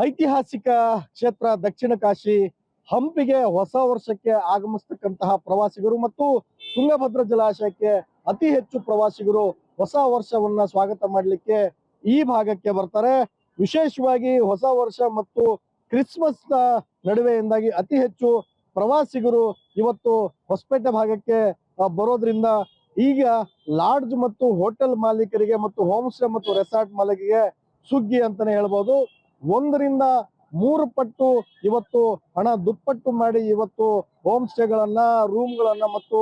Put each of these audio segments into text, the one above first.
ಐತಿಹಾಸಿಕ ಕ್ಷೇತ್ರ ದಕ್ಷಿಣ ಕಾಶಿ ಹಂಪಿಗೆ ಹೊಸ ವರ್ಷಕ್ಕೆ ಆಗಮಿಸತಕ್ಕಂತಹ ಪ್ರವಾಸಿಗರು ಮತ್ತು ತುಂಗಭದ್ರಾ ಜಲಾಶಯಕ್ಕೆ ಅತಿ ಹೆಚ್ಚು ಪ್ರವಾಸಿಗರು ಹೊಸ ವರ್ಷವನ್ನ ಸ್ವಾಗತ ಮಾಡಲಿಕ್ಕೆ ಈ ಭಾಗಕ್ಕೆ ಬರ್ತಾರೆ. ವಿಶೇಷವಾಗಿ ಹೊಸ ವರ್ಷ ಮತ್ತು ಕ್ರಿಸ್ಮಸ್ ನಡುವೆಯಿಂದಾಗಿ ಅತಿ ಹೆಚ್ಚು ಪ್ರವಾಸಿಗರು ಇವತ್ತು ಹೊಸಪೇಟೆ ಭಾಗಕ್ಕೆ ಬರೋದ್ರಿಂದ ಈಗ ಲಾಡ್ಜ್ ಮತ್ತು ಹೋಟೆಲ್ ಮಾಲೀಕರಿಗೆ ಮತ್ತು ಹೋಮ್ ಸ್ಟೇ ಮತ್ತು ರೆಸಾರ್ಟ್ ಮಾಲೀಕರಿಗೆ ಸುಗ್ಗಿ ಅಂತಾನೆ ಹೇಳ್ಬೋದು. 1ರಿಂದ 3 ಪಟ್ಟು ಇವತ್ತು ಹಣ ದುಪ್ಪಟ್ಟು ಮಾಡಿ ಇವತ್ತು ಹೋಮ್ ಸ್ಟೇಗಳನ್ನ, ರೂಮ್ಗಳನ್ನ ಮತ್ತು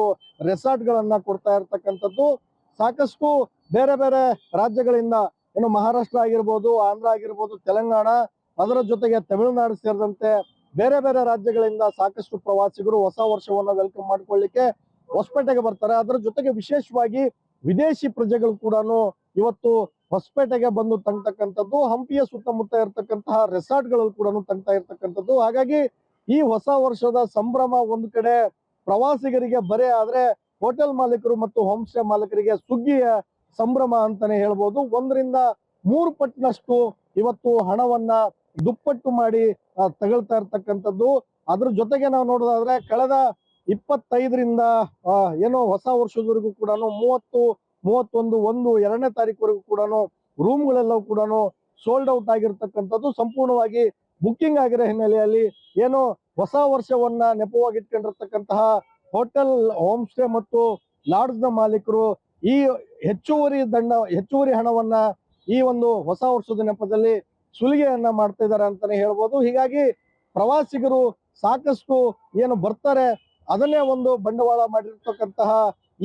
ರೆಸಾರ್ಟ್ ಗಳನ್ನ ಕೊಡ್ತಾ ಇರ್ತಕ್ಕಂಥದ್ದು. ಸಾಕಷ್ಟು ಬೇರೆ ಬೇರೆ ರಾಜ್ಯಗಳಿಂದ ಏನು ಮಹಾರಾಷ್ಟ್ರ ಆಗಿರ್ಬೋದು, ಆಂಧ್ರ ಆಗಿರ್ಬೋದು, ತೆಲಂಗಾಣ, ಅದರ ಜೊತೆಗೆ ತಮಿಳುನಾಡು ಸೇರಿದಂತೆ ಬೇರೆ ಬೇರೆ ರಾಜ್ಯಗಳಿಂದ ಸಾಕಷ್ಟು ಪ್ರವಾಸಿಗರು ಹೊಸ ವರ್ಷವನ್ನ ವೆಲ್ಕಮ್ ಮಾಡ್ಕೊಳ್ಳಿಕ್ಕೆ ಹೊಸಪೇಟೆಗೆ ಬರ್ತಾರೆ. ಅದರ ಜೊತೆಗೆ ವಿಶೇಷವಾಗಿ ವಿದೇಶಿ ಪ್ರಜೆಗಳು ಕೂಡ ಇವತ್ತು ಹೊಸಪೇಟೆಗೆ ಬಂದು ತಂಗ್ತಕ್ಕಂಥದ್ದು, ಹಂಪಿಯ ಸುತ್ತಮುತ್ತ ಇರತಕ್ಕಂತಹ ರೆಸಾರ್ಟ್ ಗಳಲ್ಲಿ ಕೂಡ ತಂಗ್ತಾ ಇರ್ತಕ್ಕಂಥದ್ದು. ಹಾಗಾಗಿ ಈ ಹೊಸ ವರ್ಷದ ಸಂಭ್ರಮ ಒಂದು ಕಡೆ ಪ್ರವಾಸಿಗರಿಗೆ ಬರೆ ಆದ್ರೆ, ಹೋಟೆಲ್ ಮಾಲೀಕರು ಮತ್ತು ಹೋಮ್ ಸ್ಟೇ ಮಾಲೀಕರಿಗೆ ಸುಗ್ಗಿಯ ಸಂಭ್ರಮ ಅಂತಾನೆ ಹೇಳ್ಬೋದು. 1ರಿಂದ 3 ಪಟ್ಟಿನಷ್ಟು ಇವತ್ತು ಹಣವನ್ನ ದುಪ್ಪಟ್ಟು ಮಾಡಿ ತಗೊಳ್ತಾ ಇರ್ತಕ್ಕಂಥದ್ದು. ಅದ್ರ ಜೊತೆಗೆ ನಾವು ನೋಡೋದಾದ್ರೆ ಕಳೆದ 25ರಿಂದ ಏನೋ ಹೊಸ ವರ್ಷದವರೆಗೂ ಕೂಡ 30, 31, 2ನೇ ತಾರೀಕುವರೆಗೂ ಕೂಡ ರೂಮ್ಗಳೆಲ್ಲವೂ ಕೂಡ ಸೋಲ್ಡ್ ಔಟ್ ಆಗಿರ್ತಕ್ಕಂಥದ್ದು. ಸಂಪೂರ್ಣವಾಗಿ ಬುಕ್ಕಿಂಗ್ ಆಗಿರೋ ಹಿನ್ನೆಲೆಯಲ್ಲಿ ಏನು ಹೊಸ ವರ್ಷವನ್ನ ನೆಪವಾಗಿಟ್ಕೊಂಡಿರ್ತಕ್ಕಂತಹ ಹೋಟೆಲ್, ಹೋಮ್ ಸ್ಟೇ ಮತ್ತು ಲಾಡ್ಜ್ ನ ಮಾಲೀಕರು ಈ ಹೆಚ್ಚುವರಿ ಹಣವನ್ನ ಈ ಒಂದು ಹೊಸ ವರ್ಷದ ನೆಪದಲ್ಲಿ ಸುಲಿಗೆಯನ್ನ ಮಾಡ್ತಾ ಇದ್ದಾರೆ ಅಂತಾನೆ ಹೇಳ್ಬೋದು. ಹೀಗಾಗಿ ಪ್ರವಾಸಿಗರು ಸಾಕಷ್ಟು ಏನು ಬರ್ತಾರೆ ಅದನ್ನೇ ಒಂದು ಬಂಡವಾಳ ಮಾಡಿರ್ತಕ್ಕಂತಹ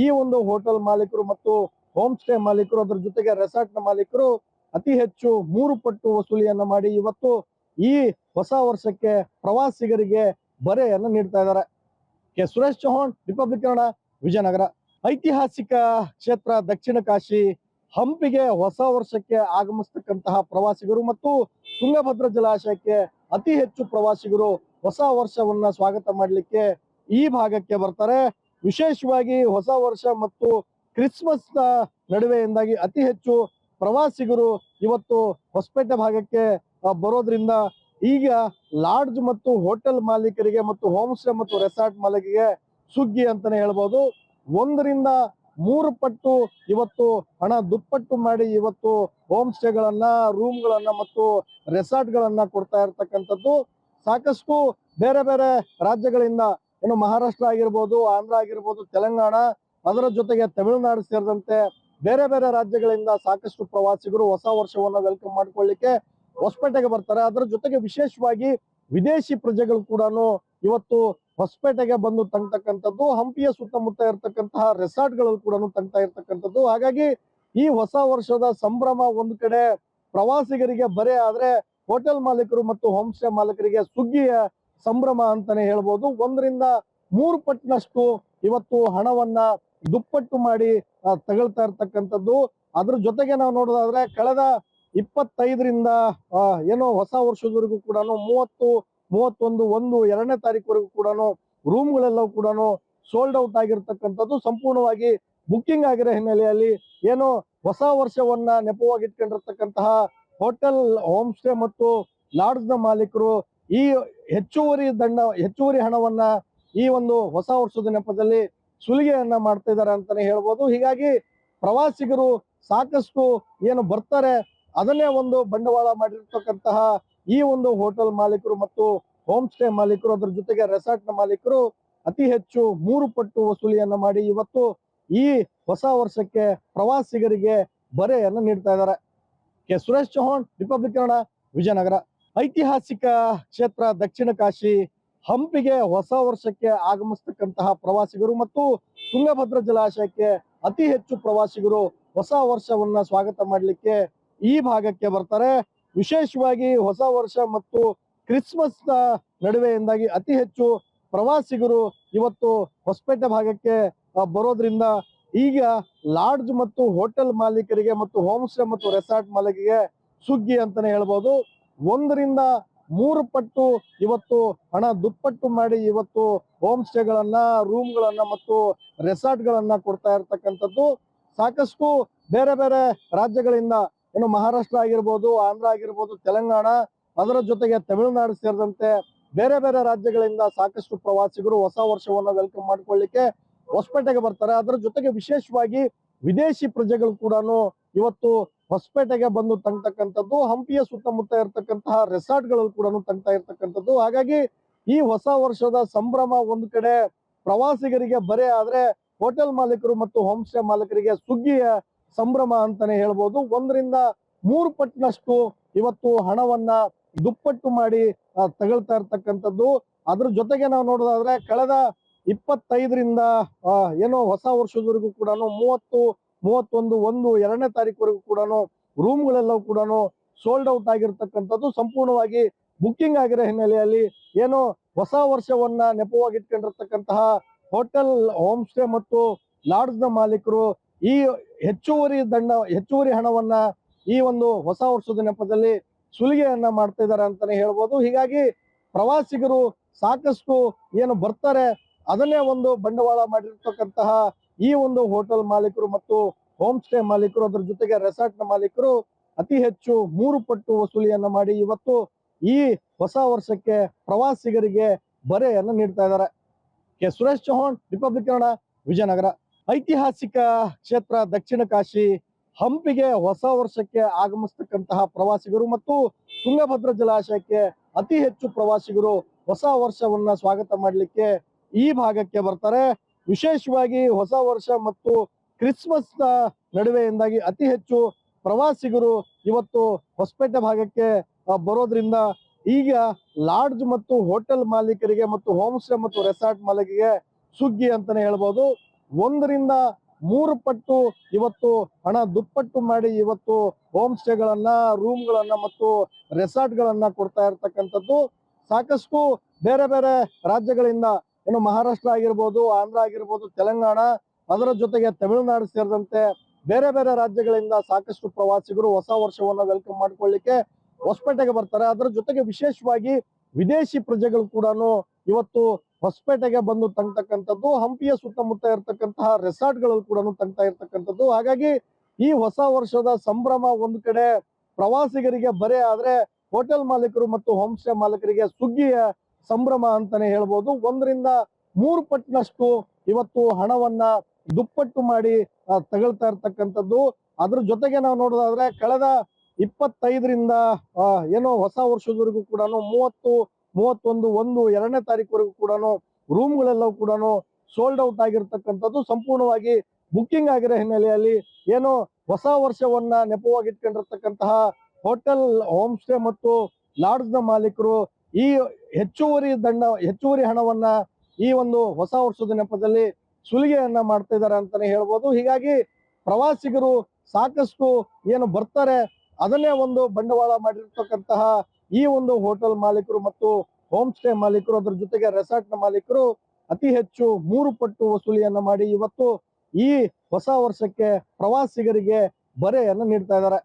ಈ ಒಂದು ಹೋಟೆಲ್ ಮಾಲೀಕರು ಮತ್ತು ಹೋಮ್ ಸ್ಟೇ ಮಾಲೀಕರು, ಅದ್ರ ಜೊತೆಗೆ ರೆಸಾರ್ಟ್ ನ ಮಾಲೀಕರು ಅತಿ ಹೆಚ್ಚು 3 ಪಟ್ಟು ವಸೂಲಿಯನ್ನ ಮಾಡಿ ಇವತ್ತು ಈ ಹೊಸ ವರ್ಷಕ್ಕೆ ಪ್ರವಾಸಿಗರಿಗೆ ಬರೆಯನ್ನ ನೀಡ್ತಾ ಇದ್ದಾರೆ. K Suresh Chauhan, republic Kannada, Vijayanagara. ಐತಿಹಾಸಿಕ ಕ್ಷೇತ್ರ ದಕ್ಷಿಣ ಕಾಶಿ ಹಂಪಿಗೆ ಹೊಸ ವರ್ಷಕ್ಕೆ ಆಗಮಿಸತಕ್ಕಂತಹ ಪ್ರವಾಸಿಗರು ಮತ್ತು ತುಂಗಭದ್ರಾ ಜಲಾಶಯಕ್ಕೆ ಅತಿ ಹೆಚ್ಚು ಪ್ರವಾಸಿಗರು ಹೊಸ ವರ್ಷವನ್ನ ಸ್ವಾಗತ ಮಾಡಲಿಕ್ಕೆ ಈ ಭಾಗಕ್ಕೆ ಬರ್ತಾರೆ. ವಿಶೇಷವಾಗಿ ಹೊಸ ವರ್ಷ ಮತ್ತು ಕ್ರಿಸ್ಮಸ್ ನಡುವೆಯಿಂದಾಗಿ ಅತಿ ಹೆಚ್ಚು ಪ್ರವಾಸಿಗರು ಇವತ್ತು ಹೊಸಪೇಟೆ ಭಾಗಕ್ಕೆ ಬರೋದ್ರಿಂದ ಈಗ ಲಾಡ್ಜ್ ಮತ್ತು ಹೋಟೆಲ್ ಮಾಲೀಕರಿಗೆ ಮತ್ತು ಹೋಮ್ ಸ್ಟೇ ಮತ್ತು ರೆಸಾರ್ಟ್ ಮಾಲೀಕರಿಗೆ ಸುಗ್ಗಿ ಅಂತಾನೆ ಹೇಳ್ಬೋದು. 1ರಿಂದ 3 ಪಟ್ಟು ಇವತ್ತು ಹಣ ದುಪ್ಪಟ್ಟು ಮಾಡಿ ಇವತ್ತು ಹೋಮ್ ಸ್ಟೇಗಳನ್ನ, ರೂಮ್ಗಳನ್ನ ಮತ್ತು ರೆಸಾರ್ಟ್ ಗಳನ್ನ ಕೊಡ್ತಾ ಇರ್ತಕ್ಕಂಥದ್ದು. ಸಾಕಷ್ಟು ಬೇರೆ ಬೇರೆ ರಾಜ್ಯಗಳಿಂದ ಏನು ಮಹಾರಾಷ್ಟ್ರ ಆಗಿರ್ಬೋದು, ಆಂಧ್ರ ಆಗಿರ್ಬೋದು, ತೆಲಂಗಾಣ, ಅದರ ಜೊತೆಗೆ ತಮಿಳುನಾಡು ಸೇರಿದಂತೆ ಬೇರೆ ಬೇರೆ ರಾಜ್ಯಗಳಿಂದ ಸಾಕಷ್ಟು ಪ್ರವಾಸಿಗರು ಹೊಸ ವರ್ಷವನ್ನ ವೆಲ್ಕಮ್ ಮಾಡ್ಕೊಳ್ಳಿಕ್ಕೆ ಹೊಸಪೇಟೆಗೆ ಬರ್ತಾರೆ. ಅದರ ಜೊತೆಗೆ ವಿಶೇಷವಾಗಿ ವಿದೇಶಿ ಪ್ರಜೆಗಳು ಕೂಡ ಇವತ್ತು ಹೊಸಪೇಟೆಗೆ ಬಂದು ತಂಗ್ತಕ್ಕಂಥದ್ದು, ಹಂಪಿಯ ಸುತ್ತಮುತ್ತ ಇರತಕ್ಕಂತಹ ರೆಸಾರ್ಟ್ ಗಳಲ್ಲಿ ಕೂಡ ತಂಗ್ತಾ ಇರ್ತಕ್ಕಂಥದ್ದು. ಹಾಗಾಗಿ ಈ ಹೊಸ ವರ್ಷದ ಸಂಭ್ರಮ ಒಂದು ಕಡೆ ಪ್ರವಾಸಿಗರಿಗೆ ಬರೆ ಆದ್ರೆ, ಹೋಟೆಲ್ ಮಾಲೀಕರು ಮತ್ತು ಹೋಮ್ ಸ್ಟೇ ಮಾಲೀಕರಿಗೆ ಸುಗ್ಗಿಯ ಸಂಭ್ರಮ ಅಂತಾನೆ ಹೇಳ್ಬೋದು. 1ರಿಂದ 3 ಪಟ್ಟಿನಷ್ಟು ಇವತ್ತು ಹಣವನ್ನ ದುಪ್ಪಟ್ಟು ಮಾಡಿ ತಗೊಳ್ತಾ ಇರ್ತಕ್ಕಂಥದ್ದು. ಅದ್ರ ಜೊತೆಗೆ ನಾವು ನೋಡೋದಾದ್ರೆ ಕಳೆದ 25ರಿಂದ ಏನೋ ಹೊಸ ವರ್ಷದವರೆಗೂ ಕೂಡ 30, 31, 2ನೇ ತಾರೀಕುವರೆಗೂ ಕೂಡ ರೂಮ್ಗಳೆಲ್ಲವೂ ಕೂಡ ಸೋಲ್ಡ್ ಔಟ್ ಆಗಿರ್ತಕ್ಕಂಥದ್ದು. ಸಂಪೂರ್ಣವಾಗಿ ಬುಕ್ಕಿಂಗ್ ಆಗಿರೋ ಹಿನ್ನೆಲೆಯಲ್ಲಿ ಏನು ಹೊಸ ವರ್ಷವನ್ನ ನೆಪವಾಗಿಟ್ಕೊಂಡಿರ್ತಕ್ಕಂತಹ ಹೋಟೆಲ್, ಹೋಮ್ ಸ್ಟೇ ಮತ್ತು ಲಾಡ್ಜ್ ನ ಮಾಲೀಕರು ಈ ಹೆಚ್ಚುವರಿ ಹಣವನ್ನ ಈ ಒಂದು ಹೊಸ ವರ್ಷದ ನೆಪದಲ್ಲಿ ಸುಲಿಗೆಯನ್ನ ಮಾಡ್ತಾ ಇದ್ದಾರೆ ಅಂತಾನೆ ಹೇಳ್ಬೋದು. ಹೀಗಾಗಿ ಪ್ರವಾಸಿಗರು ಸಾಕಷ್ಟು ಏನು ಬರ್ತಾರೆ ಅದನ್ನೇ ಒಂದು ಬಂಡವಾಳ ಮಾಡಿರ್ತಕ್ಕಂತಹ ಈ ಒಂದು ಹೋಟೆಲ್ ಮಾಲೀಕರು ಮತ್ತು ಹೋಮ್ ಸ್ಟೇ ಮಾಲೀಕರು, ಅದ್ರ ಜೊತೆಗೆ ರೆಸಾರ್ಟ್ ನ ಮಾಲೀಕರು ಅತಿ ಹೆಚ್ಚು 3 ಪಟ್ಟು ವಸೂಲಿಯನ್ನ ಮಾಡಿ ಇವತ್ತು ಈ ಹೊಸ ವರ್ಷಕ್ಕೆ ಪ್ರವಾಸಿಗರಿಗೆ ಬರೆಯನ್ನ ನೀಡ್ತಾ ಇದ್ದಾರೆ. K Suresh Chauhan, republic Kannada, Vijayanagara. ಐತಿಹಾಸಿಕ ಕ್ಷೇತ್ರ ದಕ್ಷಿಣ ಕಾಶಿ ಹಂಪಿಗೆ ಹೊಸ ವರ್ಷಕ್ಕೆ ಆಗಮಿಸತಕ್ಕಂತಹ ಪ್ರವಾಸಿಗರು ಮತ್ತು ತುಂಗಭದ್ರಾ ಜಲಾಶಯಕ್ಕೆ ಅತಿ ಹೆಚ್ಚು ಪ್ರವಾಸಿಗರು ಹೊಸ ವರ್ಷವನ್ನ ಸ್ವಾಗತ ಮಾಡಲಿಕ್ಕೆ ಈ ಭಾಗಕ್ಕೆ ಬರ್ತಾರೆ. ವಿಶೇಷವಾಗಿ ಹೊಸ ವರ್ಷ ಮತ್ತು ಕ್ರಿಸ್ಮಸ್ ನಡುವೆಯಿಂದಾಗಿ ಅತಿ ಹೆಚ್ಚು ಪ್ರವಾಸಿಗರು ಇವತ್ತು ಹೊಸಪೇಟೆ ಭಾಗಕ್ಕೆ ಬರೋದ್ರಿಂದ ಈಗ ಲಾಡ್ಜ್ ಮತ್ತು ಹೋಟೆಲ್ ಮಾಲೀಕರಿಗೆ ಮತ್ತು ಹೋಮ್ ಸ್ಟೇ ಮತ್ತು ರೆಸಾರ್ಟ್ ಮಾಲೀಕರಿಗೆ ಸುಗ್ಗಿ ಅಂತಾನೆ ಹೇಳ್ಬೋದು. 1ರಿಂದ 3 ಪಟ್ಟು ಇವತ್ತು ಹಣ ದುಪ್ಪಟ್ಟು ಮಾಡಿ ಇವತ್ತು ಹೋಮ್ ಸ್ಟೇಗಳನ್ನ, ರೂಮ್ಗಳನ್ನ ಮತ್ತು ರೆಸಾರ್ಟ್ ಗಳನ್ನ ಕೊಡ್ತಾ ಇರ್ತಕ್ಕಂಥದ್ದು. ಸಾಕಷ್ಟು ಬೇರೆ ಬೇರೆ ರಾಜ್ಯಗಳಿಂದ ಏನು ಮಹಾರಾಷ್ಟ್ರ ಆಗಿರ್ಬೋದು, ಆಂಧ್ರ ಆಗಿರ್ಬೋದು, ತೆಲಂಗಾಣ, ಅದರ ಜೊತೆಗೆ ತಮಿಳುನಾಡು ಸೇರಿದಂತೆ ಬೇರೆ ಬೇರೆ ರಾಜ್ಯಗಳಿಂದ ಸಾಕಷ್ಟು ಪ್ರವಾಸಿಗರು ಹೊಸ ವರ್ಷವನ್ನ ವೆಲ್ಕಮ್ ಮಾಡ್ಕೊಳ್ಳಿಕ್ಕೆ ಹೊಸಪೇಟೆಗೆ ಬರ್ತಾರೆ. ಅದರ ಜೊತೆಗೆ ವಿಶೇಷವಾಗಿ ವಿದೇಶಿ ಪ್ರಜೆಗಳು ಕೂಡ ಇವತ್ತು ಹೊಸಪೇಟೆಗೆ ಬಂದು ತಂಗ್ತಕ್ಕಂಥದ್ದು, ಹಂಪಿಯ ಸುತ್ತಮುತ್ತ ಇರತಕ್ಕಂತಹ ರೆಸಾರ್ಟ್ಗಳು ಕೂಡ ತಂಗ್ತಾ ಇರ್ತಕ್ಕಂಥದ್ದು. ಹಾಗಾಗಿ ಈ ಹೊಸ ವರ್ಷದ ಸಂಭ್ರಮ ಒಂದು ಕಡೆ ಪ್ರವಾಸಿಗರಿಗೆ ಬರೆ ಆದ್ರೆ ಹೋಟೆಲ್ ಮಾಲೀಕರು ಮತ್ತು ಹೋಮ್ ಸ್ಟೇ ಮಾಲೀಕರಿಗೆ ಸುಗ್ಗಿಯ ಸಂಭ್ರಮ ಅಂತಾನೆ ಹೇಳ್ಬೋದು. 1 ರಿಂದ 3 ಪಟ್ಟಿನಷ್ಟು ಇವತ್ತು ಹಣವನ್ನ ದುಪ್ಪಟ್ಟು ಮಾಡಿ ತಗೊಳ್ತಾ ಇರ್ತಕ್ಕಂಥದ್ದು. ಅದ್ರ ಜೊತೆಗೆ ನಾವು ನೋಡೋದಾದ್ರೆ ಕಳೆದ 25ರಿಂದ ಏನೋ ಹೊಸ ವರ್ಷದವರೆಗೂ ಕೂಡ 30, 31, 2ನೇ ತಾರೀಕುವರೆಗೂ ಕೂಡ ರೂಮ್ಗಳೆಲ್ಲವೂ ಕೂಡ ಸೋಲ್ಡ್ ಔಟ್ ಆಗಿರ್ತಕ್ಕಂಥದ್ದು, ಸಂಪೂರ್ಣವಾಗಿ ಬುಕ್ಕಿಂಗ್ ಆಗಿರೋ ಹಿನ್ನೆಲೆಯಲ್ಲಿ ಏನು ಹೊಸ ವರ್ಷವನ್ನ ನೆಪವಾಗಿ ಇಟ್ಕೊಂಡಿರ್ತಕ್ಕಂತಹ ಹೋಟೆಲ್, ಹೋಮ್ ಸ್ಟೇ ಮತ್ತು ಲಾಡ್ಜ್ ನ ಮಾಲೀಕರು ಈ ಹೆಚ್ಚುವರಿ ಹಣವನ್ನ ಈ ಒಂದು ಹೊಸ ವರ್ಷದ ನೆಪದಲ್ಲಿ ಸುಲಿಗೆಯನ್ನ ಮಾಡ್ತಾ ಇದ್ದಾರೆ ಅಂತಾನೆ ಹೇಳ್ಬೋದು. ಹೀಗಾಗಿ ಪ್ರವಾಸಿಗರು ಸಾಕಷ್ಟು ಏನು ಬರ್ತಾರೆ ಅದನ್ನೇ ಒಂದು ಬಂಡವಾಳ ಮಾಡಿರ್ತಕ್ಕಂತಹ ಈ ಒಂದು ಹೋಟೆಲ್ ಮಾಲೀಕರು ಮತ್ತು ಹೋಮ್ ಸ್ಟೇ ಮಾಲೀಕರು, ಅದ್ರ ಜೊತೆಗೆ ರೆಸಾರ್ಟ್ ನ ಮಾಲೀಕರು ಅತಿ ಹೆಚ್ಚು 3 ಪಟ್ಟು ವಸೂಲಿಯನ್ನ ಮಾಡಿ ಇವತ್ತು ಈ ಹೊಸ ವರ್ಷಕ್ಕೆ ಪ್ರವಾಸಿಗರಿಗೆ ಬರೆಯನ್ನ ನೀಡ್ತಾ ಇದ್ದಾರೆ. ಸುರೇಶ್ ಚೌಹಾಣ್, ರಿಪಬ್ಲಿಕ್ ಕನ್ನಡ, ವಿಜಯನಗರ. ಐತಿಹಾಸಿಕ ಕ್ಷೇತ್ರ ದಕ್ಷಿಣ ಕಾಶಿ ಹಂಪಿಗೆ ಹೊಸ ವರ್ಷಕ್ಕೆ ಆಗಮಿಸ್ತಕ್ಕಂತಹ ಪ್ರವಾಸಿಗರು ಮತ್ತು ತುಂಗಭದ್ರಾ ಜಲಾಶಯಕ್ಕೆ ಅತಿ ಹೆಚ್ಚು ಪ್ರವಾಸಿಗರು ಹೊಸ ವರ್ಷವನ್ನ ಸ್ವಾಗತ ಮಾಡಲಿಕ್ಕೆ ಈ ಭಾಗಕ್ಕೆ ಬರ್ತಾರೆ. ವಿಶೇಷವಾಗಿ ಹೊಸ ವರ್ಷ ಮತ್ತು ಕ್ರಿಸ್ಮಸ್ ನ ನಡುವೆಯಿಂದಾಗಿ ಅತಿ ಹೆಚ್ಚು ಪ್ರವಾಸಿಗರು ಇವತ್ತು ಹೊಸಪೇಟೆ ಭಾಗಕ್ಕೆ ಬರೋದ್ರಿಂದ ಈಗ ಲಾಡ್ಜ್ ಮತ್ತು ಹೋಟೆಲ್ ಮಾಲೀಕರಿಗೆ ಮತ್ತು ಹೋಮ್ ಸ್ಟೇ ಮತ್ತು ರೆಸಾರ್ಟ್ ಮಾಲೀಕರಿಗೆ ಸುಗ್ಗಿ ಅಂತಾನೆ ಹೇಳ್ಬೋದು. 1 ರಿಂದ 3 ಪಟ್ಟು ಇವತ್ತು ಹಣ ದುಪ್ಪಟ್ಟು ಮಾಡಿ ಇವತ್ತು ಹೋಮ್ ಸ್ಟೇಗಳನ್ನ, ರೂಮ್ಗಳನ್ನ ಮತ್ತು ರೆಸಾರ್ಟ್ ಗಳನ್ನ ಕೊಡ್ತಾ ಇರ್ತಕ್ಕಂಥದ್ದು. ಸಾಕಷ್ಟು ಬೇರೆ ಬೇರೆ ರಾಜ್ಯಗಳಿಂದ ಏನು ಮಹಾರಾಷ್ಟ್ರ ಆಗಿರ್ಬೋದು, ಆಂಧ್ರ ಆಗಿರ್ಬೋದು, ತೆಲಂಗಾಣ, ಅದರ ಜೊತೆಗೆ ತಮಿಳುನಾಡು ಸೇರಿದಂತೆ ಬೇರೆ ಬೇರೆ ರಾಜ್ಯಗಳಿಂದ ಸಾಕಷ್ಟು ಪ್ರವಾಸಿಗರು ಹೊಸ ವರ್ಷವನ್ನ ವೆಲ್ಕಮ್ ಮಾಡ್ಕೊಳ್ಳಿಕ್ಕೆ ಹೊಸಪೇಟೆಗೆ ಬರ್ತಾರೆ. ಅದರ ಜೊತೆಗೆ ವಿಶೇಷವಾಗಿ ವಿದೇಶಿ ಪ್ರಜೆಗಳು ಕೂಡ ಇವತ್ತು ಹೊಸಪೇಟೆಗೆ ಬಂದು ತಂಗ್ತಕ್ಕಂಥದ್ದು, ಹಂಪಿಯ ಸುತ್ತಮುತ್ತ ಇರತಕ್ಕಂತಹ ರೆಸಾರ್ಟ್ಗಳು ಕೂಡ ತಂಗ್ತಾ ಇರ್ತಕ್ಕಂಥದ್ದು. ಹಾಗಾಗಿ ಈ ಹೊಸ ವರ್ಷದ ಸಂಭ್ರಮ ಒಂದು ಕಡೆ ಪ್ರವಾಸಿಗರಿಗೆ ಬರೆ ಆದ್ರೆ ಹೋಟೆಲ್ ಮಾಲೀಕರು ಮತ್ತು ಹೋಮ್ ಸ್ಟೇ ಮಾಲೀಕರಿಗೆ ಸುಗ್ಗಿಯ ಸಂಭ್ರಮ ಅಂತಾನೆ ಹೇಳ್ಬೋದು. 1 ರಿಂದ 3 ಪಟ್ಟಿನಷ್ಟು ಇವತ್ತು ಹಣವನ್ನ ದುಪ್ಪಟ್ಟು ಮಾಡಿ ತಗೊಳ್ತಾ ಇರ್ತಕ್ಕಂಥದ್ದು. ಅದ್ರ ಜೊತೆಗೆ ನಾವು ನೋಡೋದಾದ್ರೆ ಕಳೆದ 25ರಿಂದ ಏನೋ ಹೊಸ ವರ್ಷದವರೆಗೂ ಕೂಡ 30, 31, 2ನೇ ತಾರೀಕುವರೆಗೂ ಕೂಡ ರೂಮ್ಗಳೆಲ್ಲವೂ ಕೂಡ ಸೋಲ್ಡ್ ಔಟ್ ಆಗಿರ್ತಕ್ಕಂಥದ್ದು, ಸಂಪೂರ್ಣವಾಗಿ ಬುಕ್ಕಿಂಗ್ ಆಗಿರೋ ಹಿನ್ನೆಲೆಯಲ್ಲಿ ಏನು ಹೊಸ ವರ್ಷವನ್ನ ನೆಪವಾಗಿ ಇಟ್ಕೊಂಡಿರ್ತಕ್ಕಂತಹ ಹೋಟೆಲ್, ಹೋಮ್ ಸ್ಟೇ ಮತ್ತು ಲಾಡ್ಜ್ ನ ಮಾಲೀಕರು ಈ ಹೆಚ್ಚುವರಿ ಹಣವನ್ನ ಈ ಒಂದು ಹೊಸ ವರ್ಷದ ನೆಪದಲ್ಲಿ ಸುಲಿಗೆಯನ್ನ ಮಾಡ್ತಾ ಇದ್ದಾರೆ ಅಂತಾನೆ ಹೇಳ್ಬೋದು. ಹೀಗಾಗಿ ಪ್ರವಾಸಿಗರು ಸಾಕಷ್ಟು ಏನು ಬರ್ತಾರೆ ಅದನ್ನೇ ಒಂದು ಬಂಡವಾಳ ಮಾಡಿರ್ತಕ್ಕಂತಹ ಈ ಒಂದು ಹೋಟೆಲ್ ಮಾಲೀಕರು ಮತ್ತು ಹೋಮ್ ಸ್ಟೇ ಮಾಲೀಕರು, ಅದ್ರ ಜೊತೆಗೆ ರೆಸಾರ್ಟ್ ನ ಮಾಲೀಕರು ಅತಿ ಹೆಚ್ಚು 3 ಪಟ್ಟು ವಸೂಲಿಯನ್ನ ಮಾಡಿ ಇವತ್ತು ಈ ಹೊಸ ವರ್ಷಕ್ಕೆ ಪ್ರವಾಸಿಗರಿಗೆ ಬರೆಯನ್ನ ನೀಡ್ತಾ ಇದ್ದಾರೆ.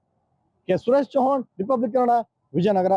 ಸುರೇಶ್ ಚೌಹಾಣ್, ರಿಪಬ್ಲಿಕ್ ಕನ್ನಡ, ವಿಜಯನಗರ.